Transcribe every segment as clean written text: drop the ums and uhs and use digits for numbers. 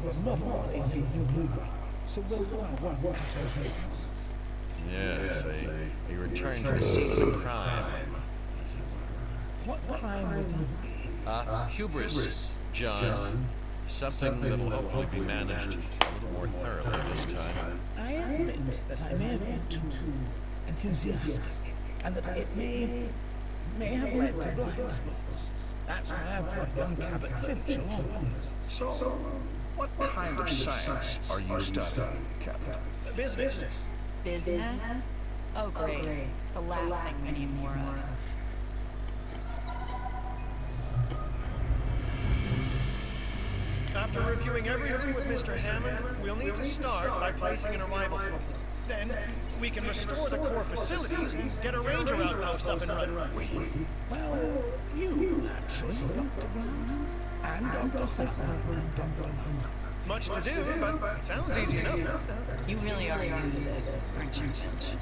of a model on Isla Nublar, so we'll have our work cut out for us. Yes, a return to the scene of the crime, as it were. What crime would that be? Hubris, John. Something that'll hopefully be managed a little more thoroughly this time. I admit that I may have been too enthusiastic, and that it may have led to blind spots. That's why I've brought young Cabot Finch along with us. So, what kind of science are you studying, Cabot? Business. Business? Oh, great. The last thing we need more of. After reviewing everything with Mr. Hammond, we'll need to start by placing an arrival point. Then, we can restore the core facilities and get a ranger outpost up and running. Well, you, actually, Dr. Grant, and Dr. Sattler, and Dr. Monk. Much to do, but it sounds easy enough. You really are new to this, aren't you, Finch?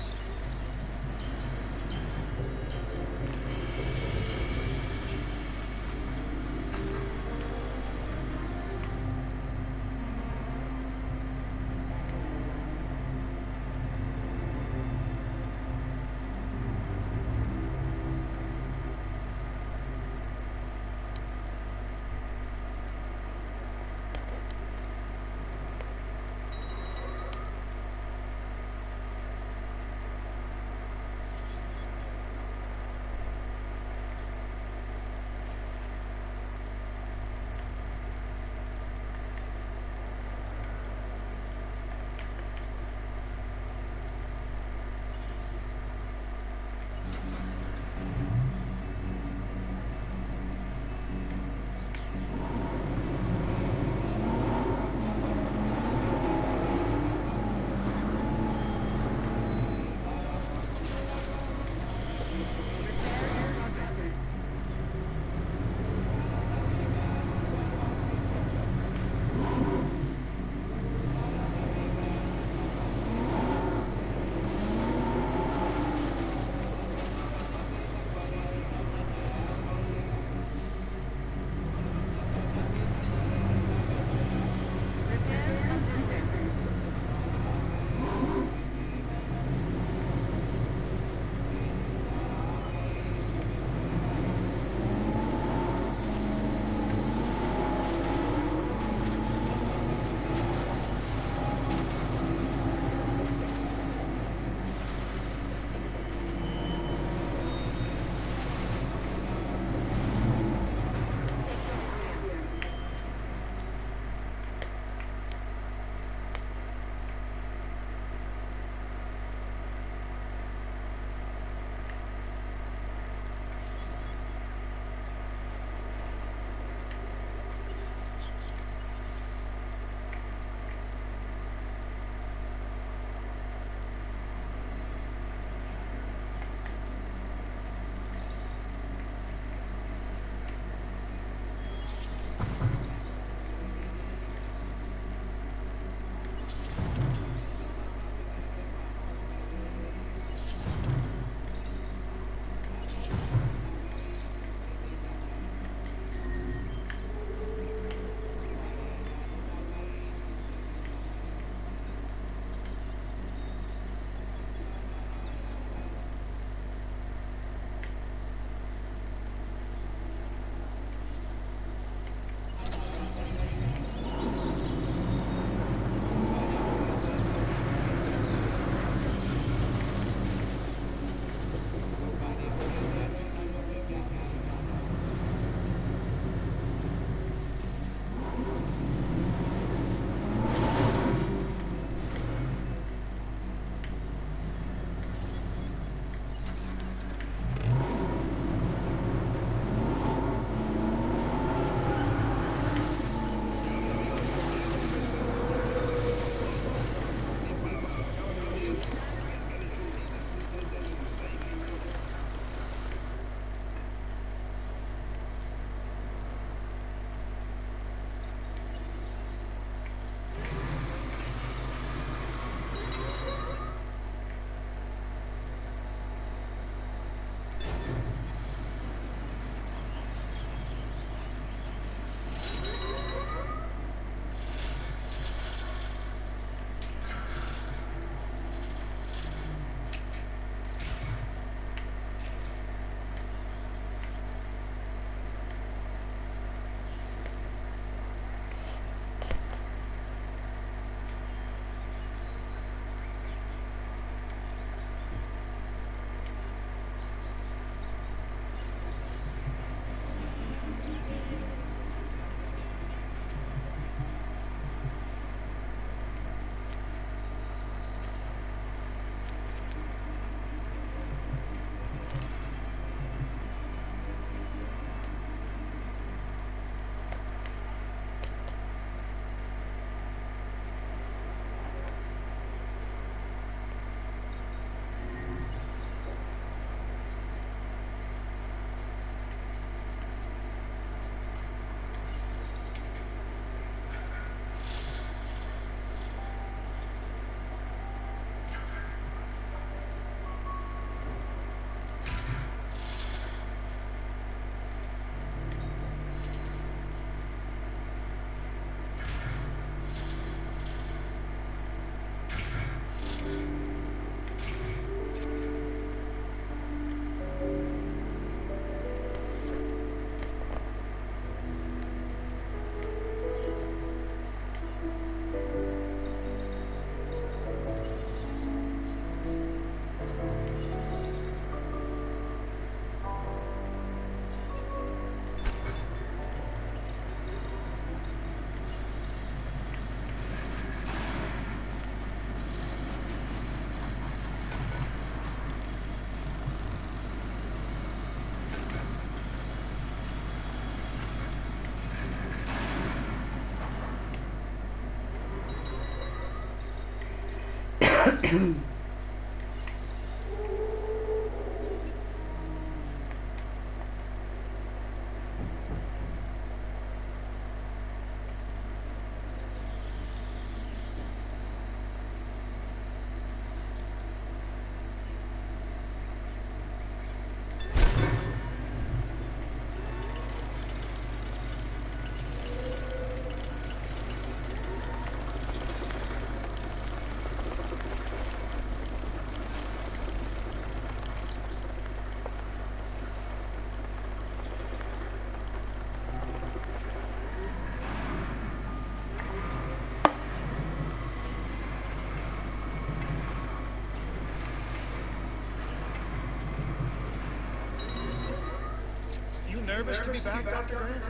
You nervous to be back, Dr. Grant?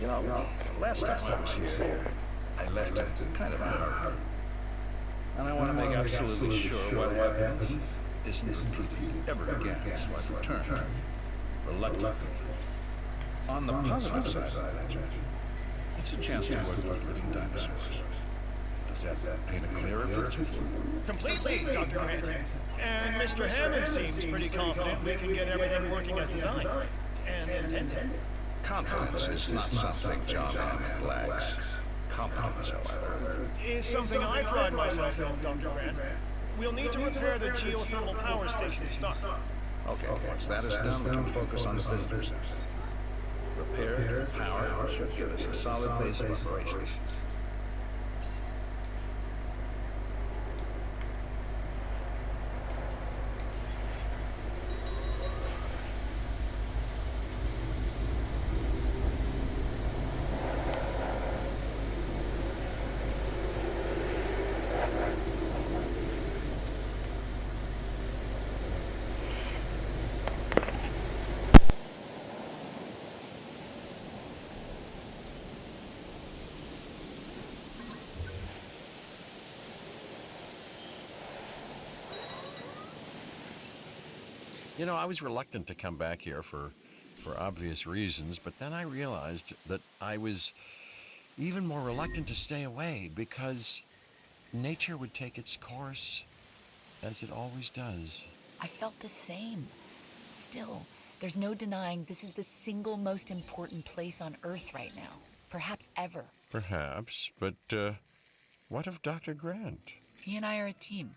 You know, last time I was here, I left in kind of a hurry. And I want to make absolutely sure what happened isn't repeated ever again, so I've returned. Reluctantly. On the positive side of that journey, it's a chance to work with living dinosaurs. Does that paint a clearer picture for you? Completely, Dr. Grant. And Mr. Hammond seems pretty confident we can get everything working as designed. And intended. Confidence is not something John Hammond lacks. Competence, however. Is something I pride myself in, Dr. Grant. We'll need to repair the geothermal power station to start. Okay, once that is done, we can focus on the visitor center. Repair, power should give us a solid base of operations. You know, I was reluctant to come back here for obvious reasons, but then I realized that I was even more reluctant to stay away because nature would take its course as it always does. I felt the same. Still, there's no denying this is the single most important place on Earth right now. Perhaps ever. Perhaps, but what of Dr. Grant? He and I are a team.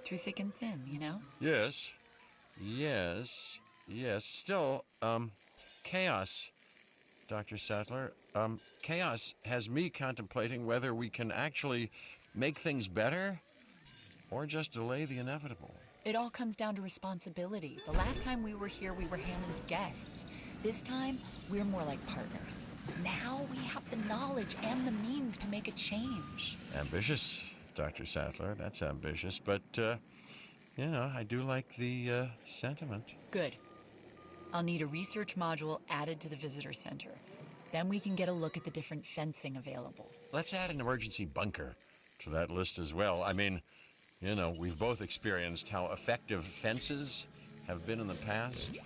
Through thick and thin, you know? Yes. Still, chaos, Dr. Sattler. Chaos has me contemplating whether we can actually make things better or just delay the inevitable. It all comes down to responsibility. The last time we were here, we were Hammond's guests. This time, we're more like partners. Now we have the knowledge and the means to make a change. Ambitious, Dr. Sattler. That's ambitious, but, you know, I do like the sentiment. Good. I'll need a research module added to the visitor center. Then we can get a look at the different fencing available. Let's add an emergency bunker to that list as well. I mean, you know, we've both experienced how effective fences have been in the past.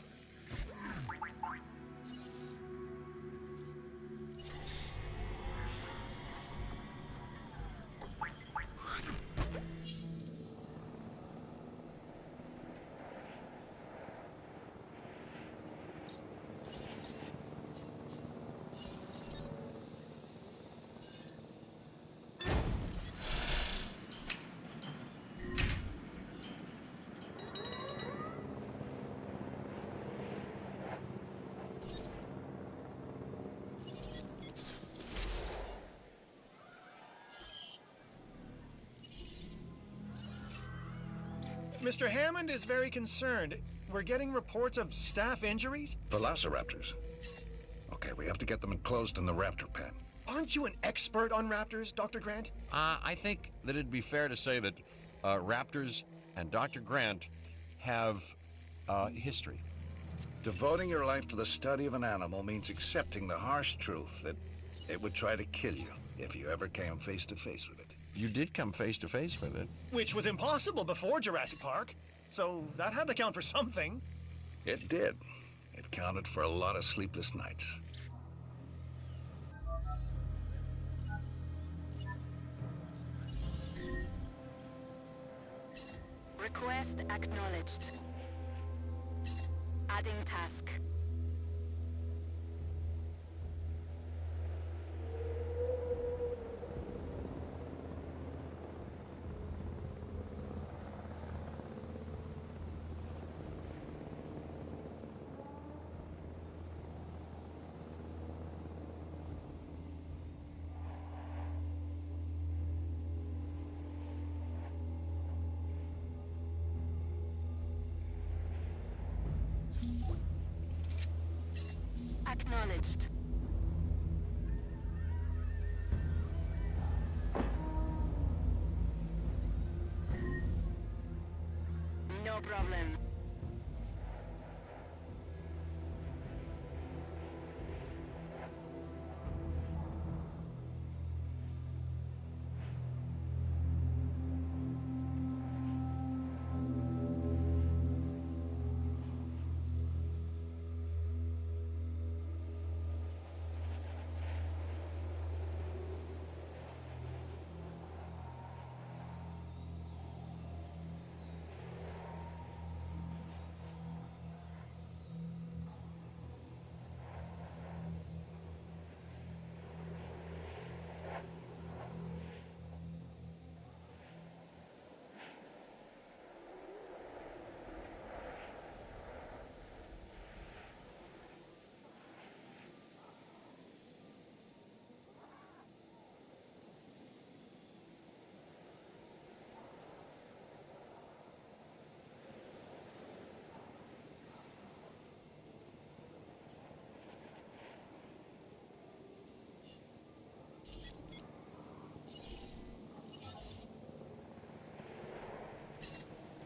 Mr. Hammond is very concerned. We're getting reports of staff injuries. Velociraptors. Okay, we have to get them enclosed in the raptor pen. Aren't you an expert on raptors, Dr. Grant? I think that it'd be fair to say that raptors and Dr. Grant have history. Devoting your life to the study of an animal means accepting the harsh truth that it would try to kill you if you ever came face to face with it. You did come face to face with it. Which was impossible before Jurassic Park. So that had to count for something. It did. It counted for a lot of sleepless nights. Request acknowledged. Adding task. Acknowledged. No problem.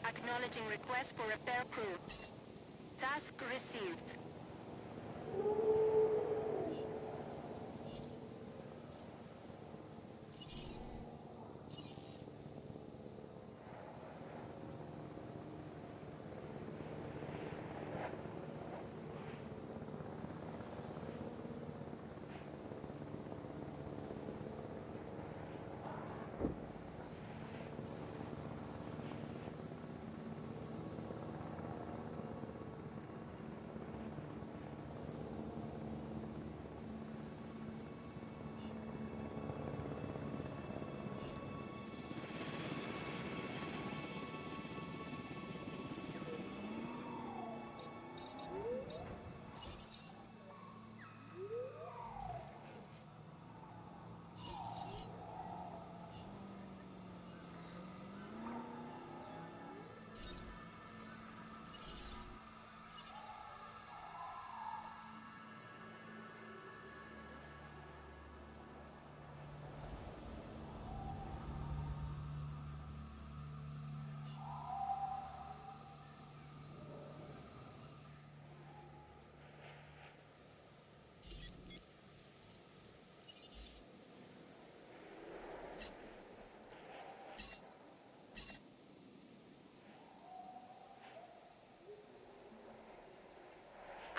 Acknowledging request for repair crew. Task received.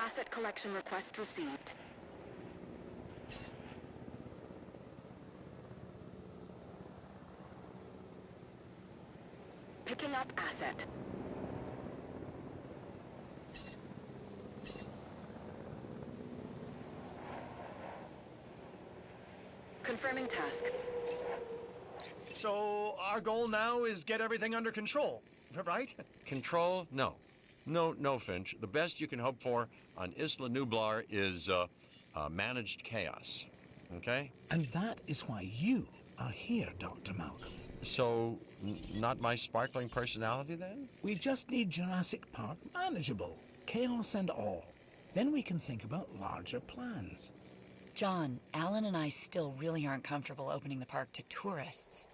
Asset collection request received. Picking up asset. Confirming task. So our goal now is get everything under control, right? Control? No. No, Finch. The best you can hope for on Isla Nublar is managed chaos. Okay? And that is why you are here, Dr. Malcolm. So, not my sparkling personality then? We just need Jurassic Park manageable, chaos and all. Then we can think about larger plans. John, Alan and I still really aren't comfortable opening the park to tourists.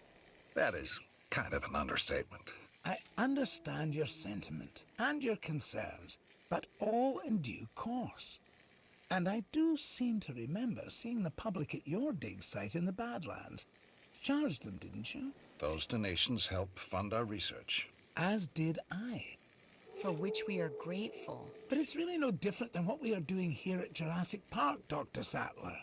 That is kind of an understatement. I understand your sentiment and your concerns, but all in due course. And I do seem to remember seeing the public at your dig site in the Badlands. Charged them, didn't you? Those donations help fund our research. As did I. For which we are grateful. But it's really no different than what we are doing here at Jurassic Park, Dr. Sattler.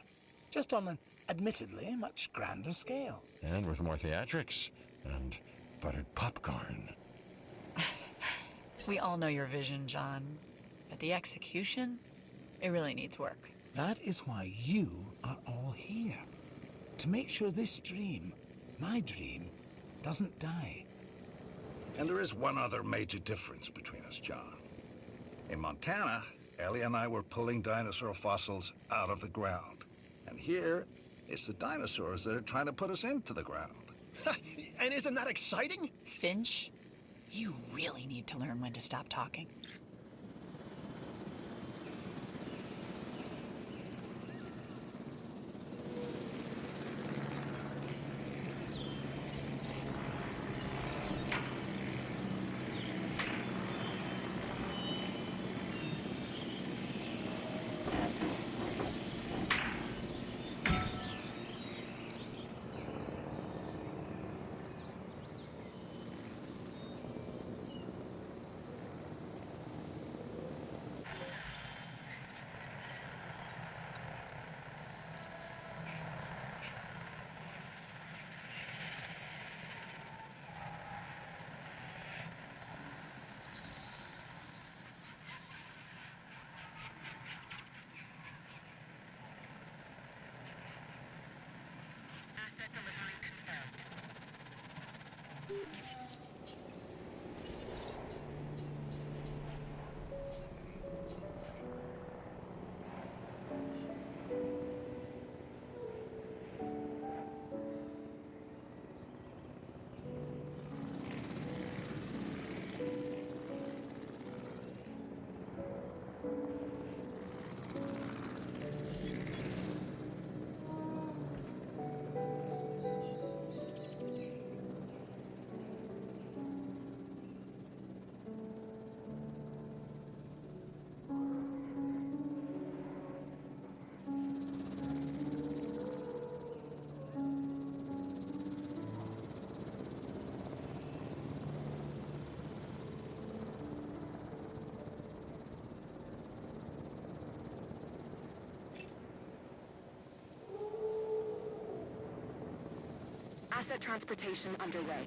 Just on an admittedly much grander scale. And with more theatrics and buttered popcorn. We all know your vision, John. But the execution, it really needs work. That is why you are all here. To make sure this dream, my dream, doesn't die. And there is one other major difference between us, John. In Montana, Ellie and I were pulling dinosaur fossils out of the ground. And here, it's the dinosaurs that are trying to put us into the ground. And isn't that exciting? Finch, you really need to learn when to stop talking. Asset delivery confirmed. Asset transportation underway.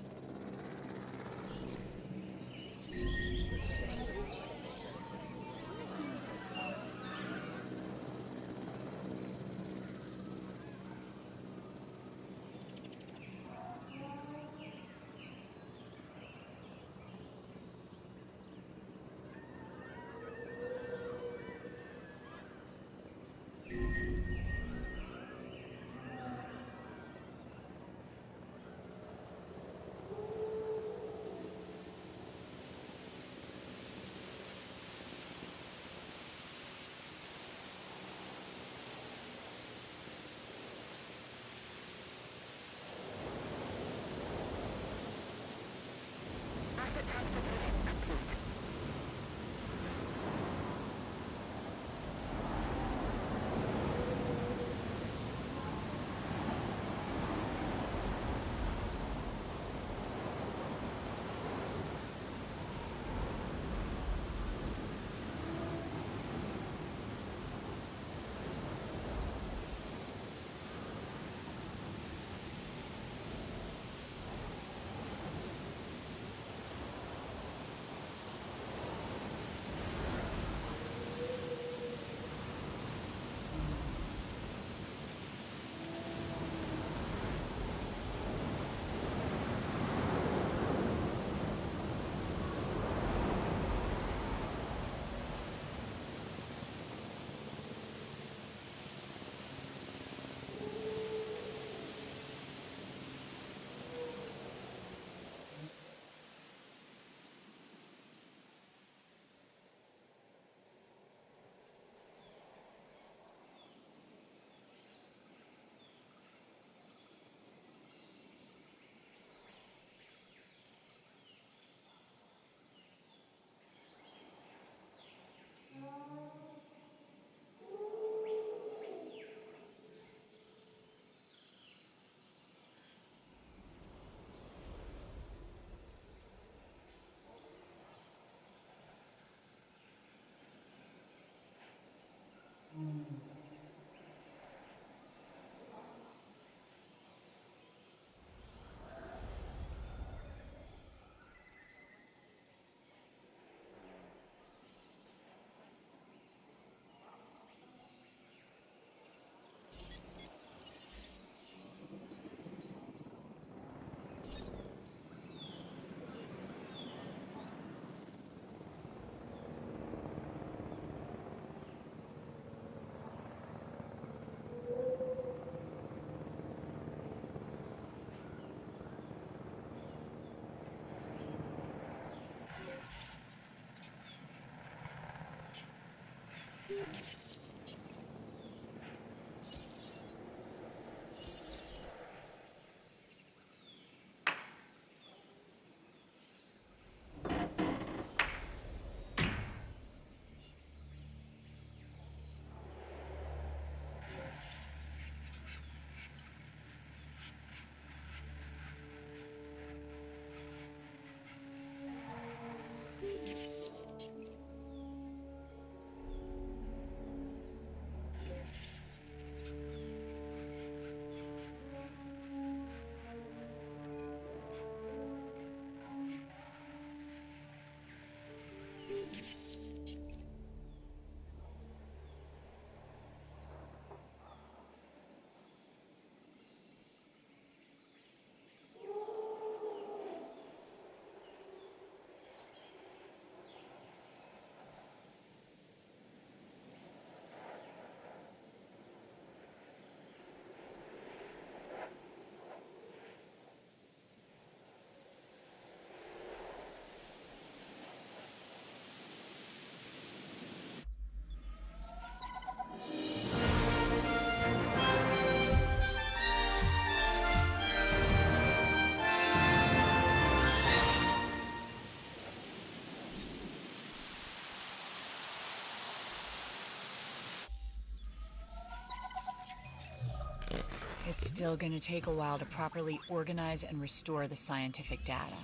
Still gonna take a while to properly organize and restore the scientific data.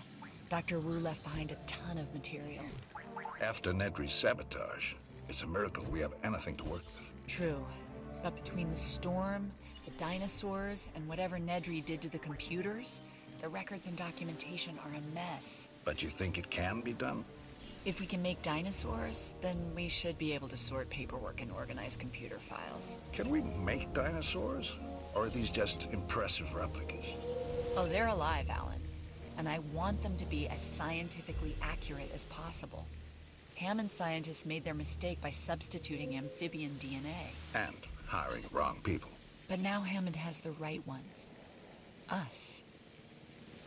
Dr. Wu left behind a ton of material. After Nedry's sabotage, it's a miracle we have anything to work with. True, but between the storm, the dinosaurs, and whatever Nedry did to the computers, the records and documentation are a mess. But you think it can be done? If we can make dinosaurs, then we should be able to sort paperwork and organize computer files. Can we make dinosaurs? Or are these just impressive replicas? Oh, they're alive, Alan. And I want them to be as scientifically accurate as possible. Hammond scientists made their mistake by substituting amphibian DNA. And hiring the wrong people. But now Hammond has the right ones. Us.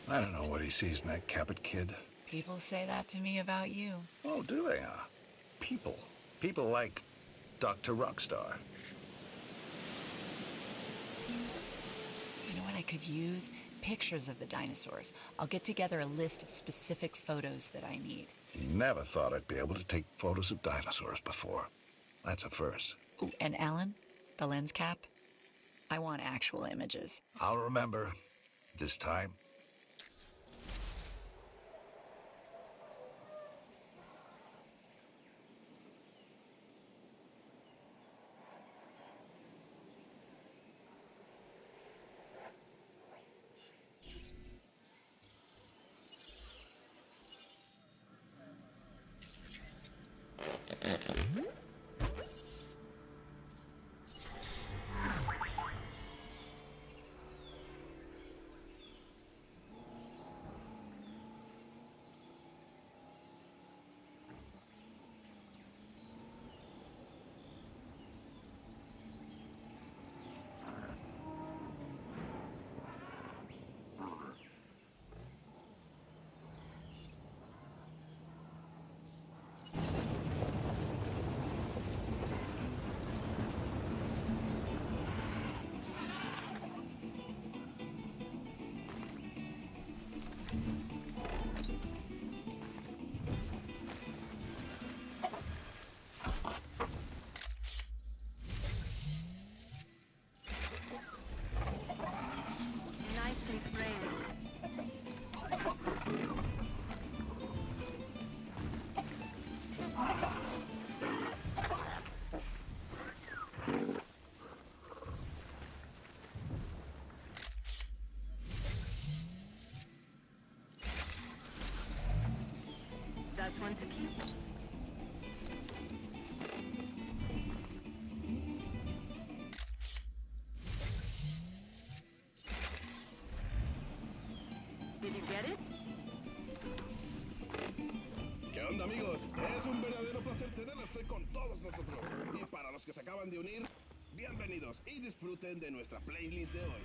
I don't know what he sees in that Cabot kid. People say that to me about you. Oh, do they? People. People like Dr. Rockstar. You know what I could use? Pictures of the dinosaurs. I'll get together a list of specific photos that I need. Never thought I'd be able to take photos of dinosaurs before. That's a first. Ooh, and Alan, the lens cap? I want actual images. I'll remember. This time. Nice and framed. That's one to keep. Did you get it? ¿Qué onda, amigos? Es un verdadero placer tenerlos hoy con todos nosotros. Y para los que se acaban de unir, bienvenidos y disfruten de nuestra playlist de hoy.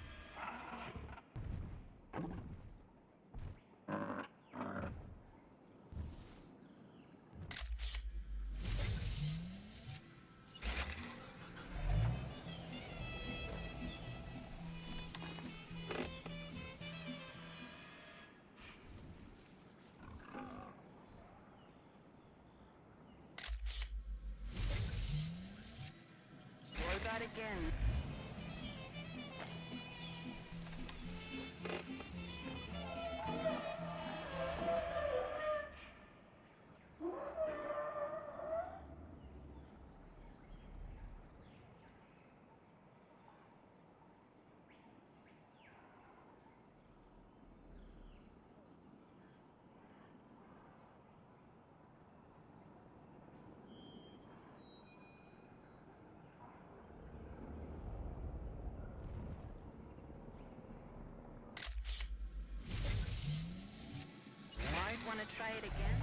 Roll that again. Might want to try it again.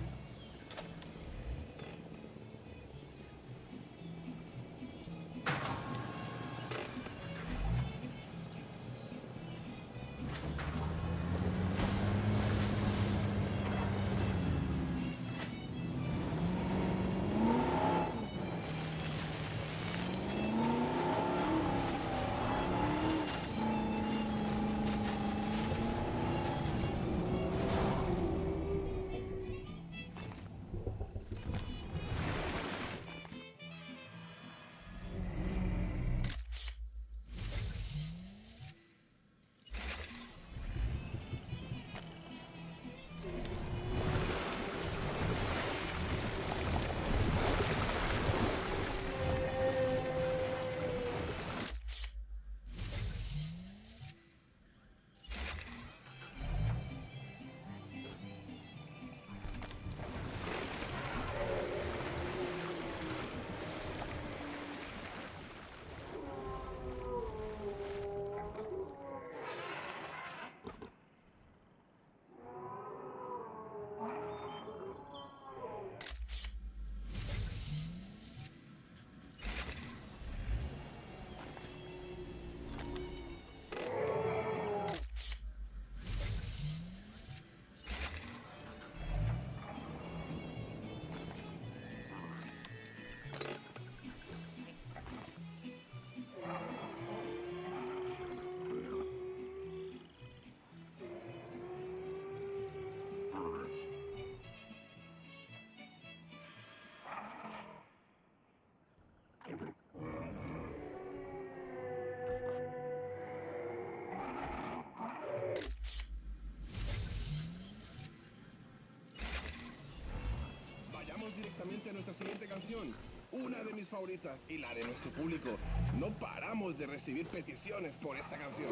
canción, una de mis favoritas y la de nuestro público. No paramos de recibir peticiones por esta canción.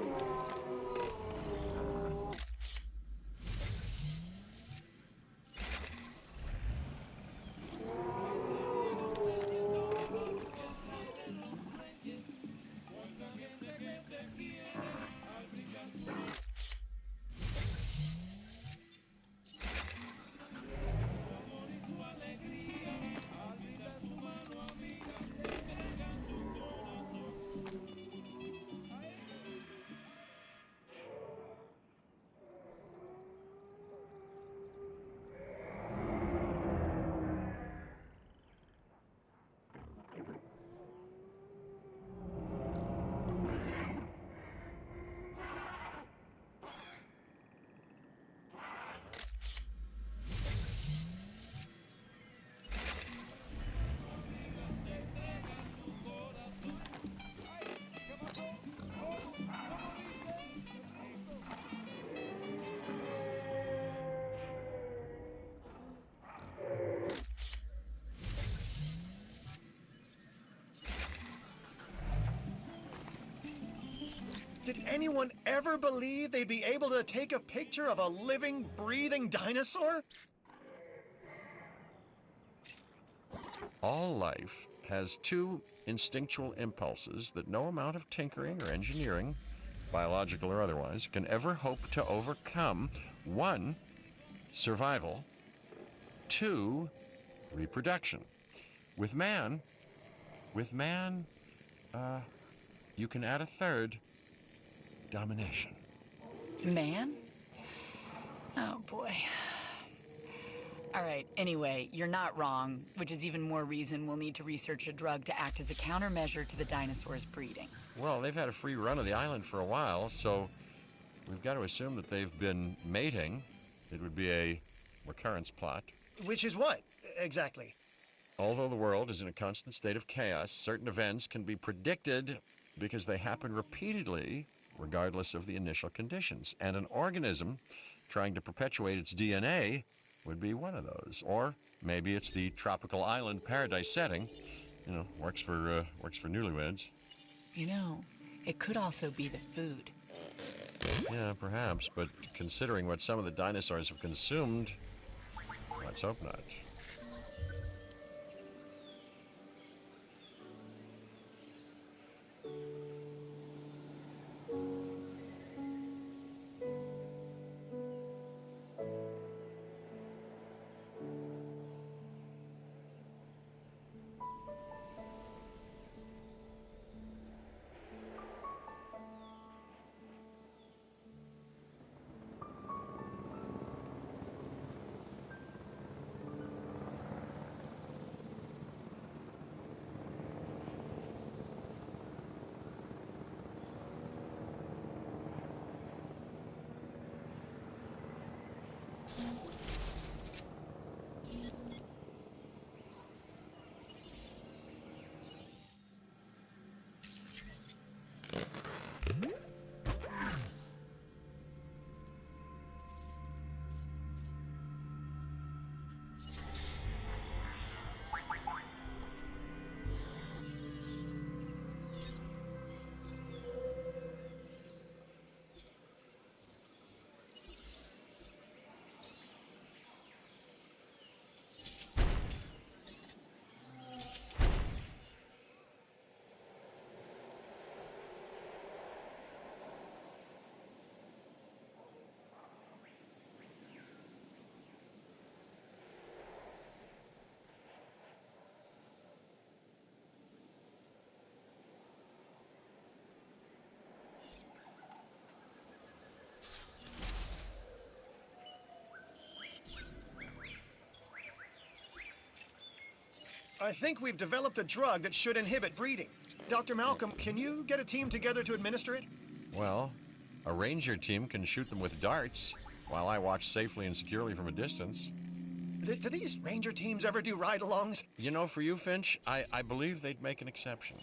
Did anyone ever believe they'd be able to take a picture of a living, breathing dinosaur? All life has two instinctual impulses that no amount of tinkering or engineering, biological or otherwise, can ever hope to overcome. One, survival. Two, reproduction. With man, you can add a third, domination. Man? Oh boy. All right, anyway, you're not wrong, which is even more reason we'll need to research a drug to act as a countermeasure to the dinosaurs' breeding. Well, they've had a free run of the island for a while, so we've got to assume that they've been mating. It would be a recurrence plot. Which is what, exactly? Although the world is in a constant state of chaos, certain events can be predicted because they happen repeatedly, regardless of the initial conditions. And an organism trying to perpetuate its DNA would be one of those. Or maybe it's the tropical island paradise setting. You know, works for newlyweds. You know, it could also be the food. Yeah, perhaps, but considering what some of the dinosaurs have consumed, let's hope not. I think we've developed a drug that should inhibit breeding. Dr. Malcolm, can you get a team together to administer it? Well, a ranger team can shoot them with darts, while I watch safely and securely from a distance. Do these ranger teams ever do ride-alongs? You know, for you, Finch, I believe they'd make an exception.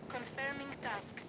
Confirming task.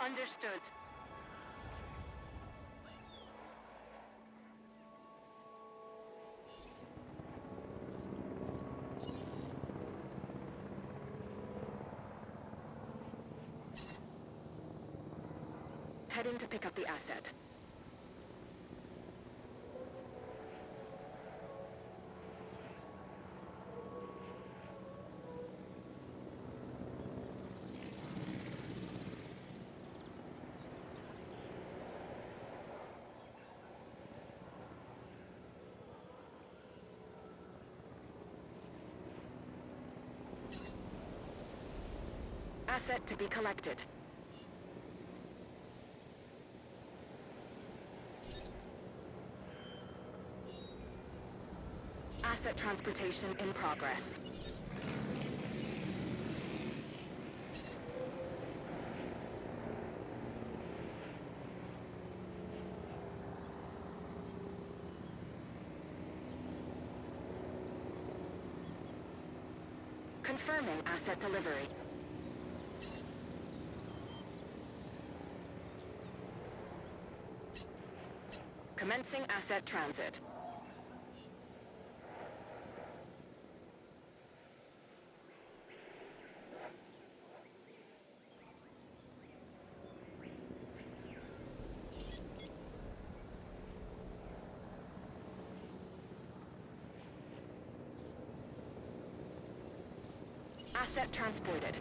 Understood. Heading to pick up the asset. Asset to be collected. Asset transportation in progress. Confirming asset delivery. Commencing asset transit. Asset transported.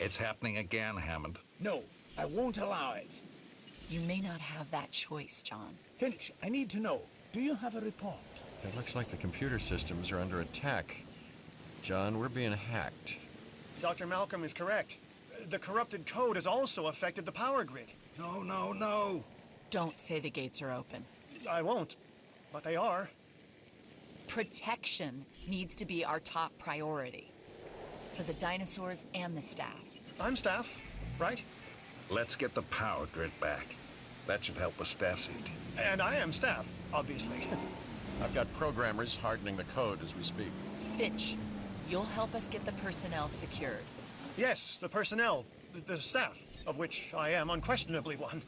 It's happening again, Hammond. No, I won't allow it. You may not have that choice, John. Finch, I need to know. Do you have a report? It looks like the computer systems are under attack. John, we're being hacked. Dr. Malcolm is correct. The corrupted code has also affected the power grid. No, no, no. Don't say the gates are open. I won't, but they are. Protection needs to be our top priority. For the dinosaurs and the staff. I'm staff, right? Let's get the power grid back. That should help with staff safety. And I am staff, obviously. I've got programmers hardening the code as we speak. Finch, you'll help us get the personnel secured. Yes, the personnel, the staff, of which I am unquestionably one.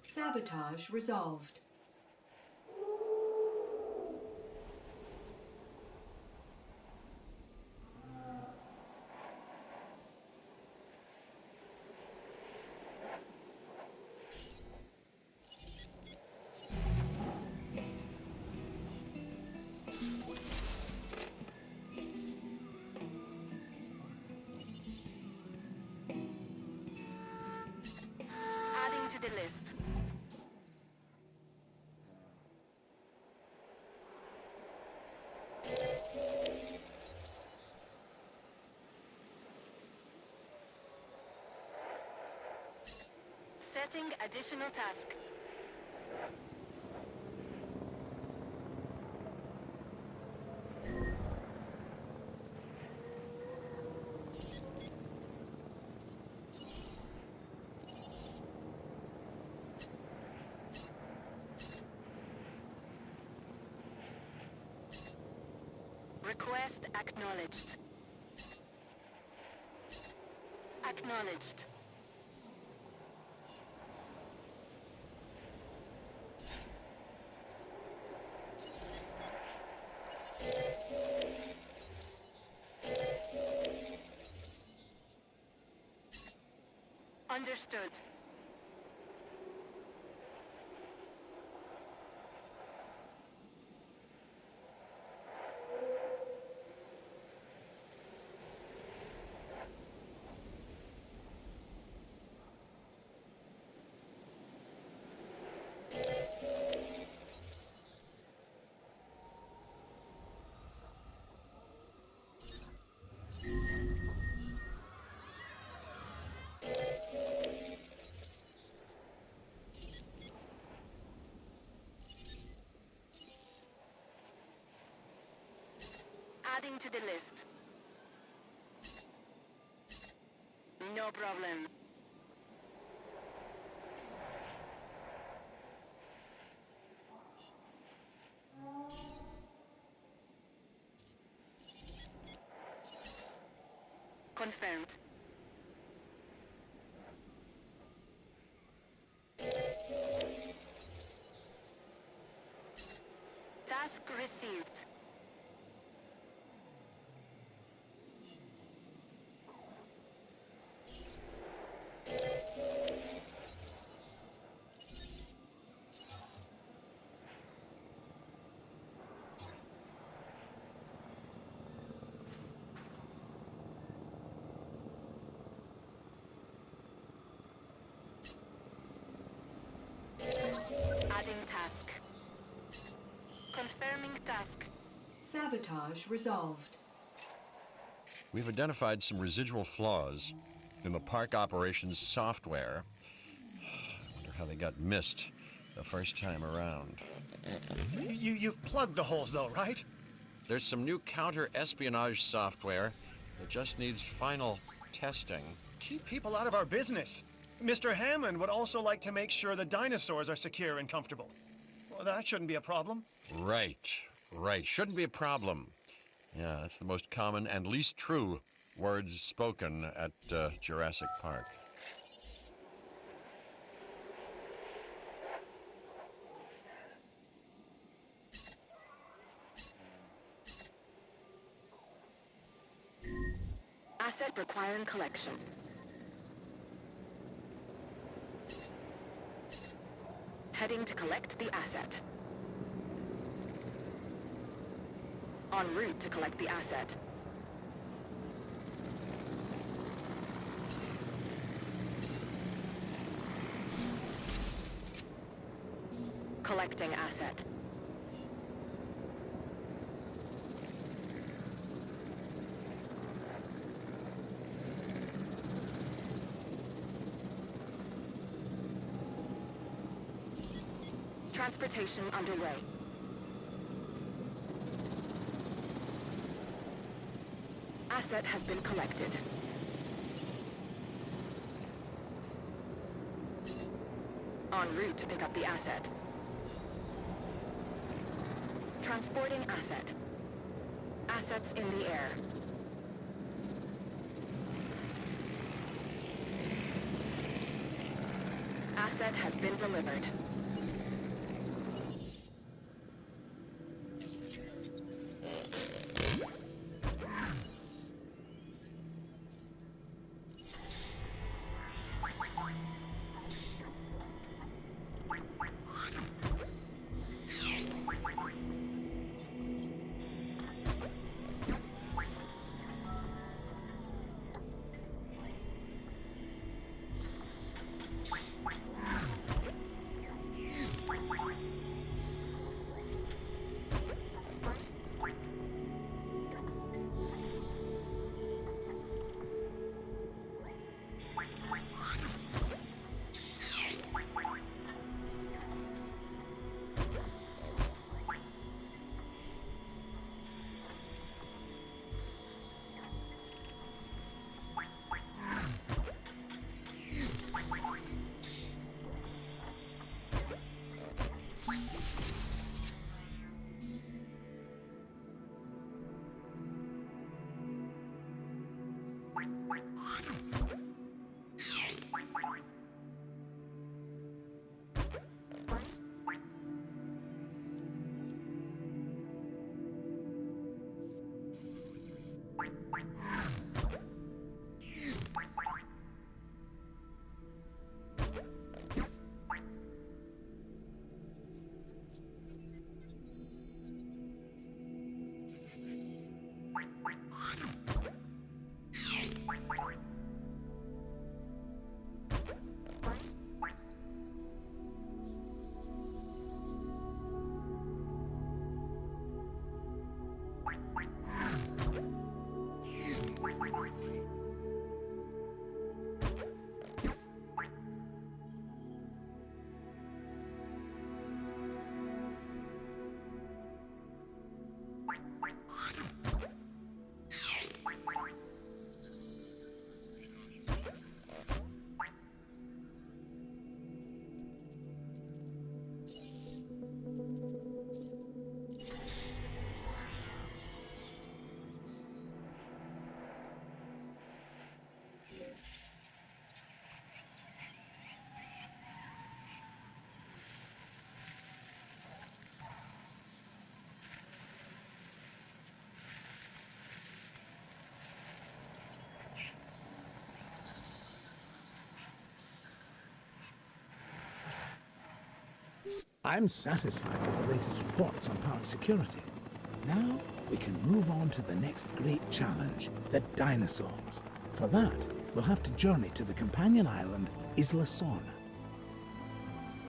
Sabotage resolved. Adding to the list. Setting additional task. Request acknowledged. Acknowledged. Understood. Adding to the list. No problem. Confirmed. Task received. Adding task. Confirming task. Sabotage resolved. We've identified some residual flaws in the park operations software. I wonder how they got missed the first time around. You've plugged the holes though, right? There's some new counter-espionage software that just needs final testing. Keep people out of our business. Mr. Hammond would also like to make sure the dinosaurs are secure and comfortable. Well, that shouldn't be a problem. Right. Shouldn't be a problem. Yeah, that's the most common and least true words spoken at Jurassic Park. requiring collection. Heading to collect the asset. En route to collect the asset. Collecting asset. Transportation underway. Asset has been collected. En route to pick up the asset. Transporting asset. Assets in the air. Asset has been delivered. I'm satisfied with the latest reports on park security. Now we can move on to the next great challenge, the dinosaurs. For that, we'll have to journey to the companion island Isla Sorna.